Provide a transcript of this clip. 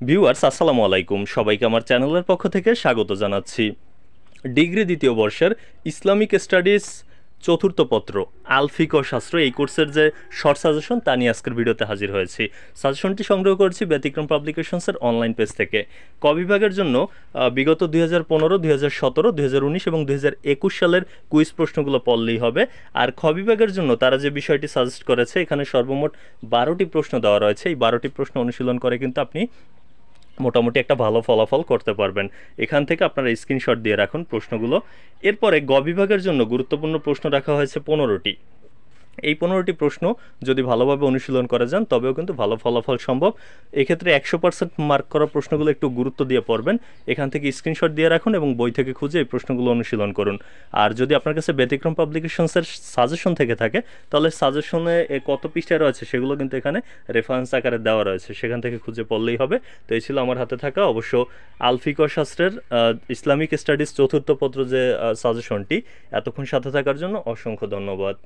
Viewers আসসালামু আলাইকুম, সবাইকে আমার চ্যানেলের পক্ষ থেকে স্বাগত জানাচ্ছি। ডিগ্রি দ্বিতীয় বর্ষের ইসলামিক স্টাডিজ চতুর্থ পত্র আল ফিকহ শাস্ত্র এই কোর্সের যে শর্ট সাজেশন তা নিয়ে আজকের ভিডিওতে হাজির হয়েছি। সাজেশনটি সংগ্রহ করেছি ব্যতিক্রম পাবলিকেশনসের অনলাইন পেজ থেকে। ক বিভাগের জন্য বিগত 2015, 2017, 2019 এবং 2021 সালের কুইজ প্রশ্নগুলো পড়লেই হবে। আর খ বিভাগের জন্য তারা যে বিষয়টি সাজেস্ট করেছে, এখানে সর্বমোট 12টি প্রশ্ন দেওয়া রয়েছে। এই 12টি প্রশ্ন অনুশীলন করে কিন্তু আপনি মোটামুটি একটা ভালো ফলাফল করতে পারবেন। এখান থেকে আপনারা স্ক্রিনশট দিয়ে রাখুন প্রশ্নগুলো। এরপরে গ বিভাগের জন্য গুরুত্বপূর্ণ প্রশ্ন রাখা হয়েছে 15টি। এই 15টি প্রশ্ন যদি ভালোভাবে অনুশীলন করে যান তবেও কিন্তু ভালো ফলাফল সম্ভব। এক্ষেত্রে 100% মার্ক করা প্রশ্নগুলো একটু গুরুত্ব দিয়ে পড়বেন। এখান থেকে স্ক্রিনশট দিয়ে রাখুন এবং বই থেকে খুঁজে এই প্রশ্নগুলো অনুশীলন করুন। আর যদি আপনার কাছে ব্যতিক্রম পাবলিকেশনসের সাজেশন থেকে থাকে তাহলে সাজেশনে কত পৃষ্ঠায় রয়েছে সেগুলো কিন্তু এখানে রেফারেন্স আকারে দেওয়া রয়েছে, সেখান থেকে খুঁজে পড়লেই হবে। তো এই ছিল আমার হাতে থাকা অবশ্য আল ফিকহ শাস্ত্রের ইসলামিক স্টাডিজ চতুর্থ পত্র যে সাজেশনটি। এতক্ষণ সাথে থাকার জন্য অসংখ্য ধন্যবাদ।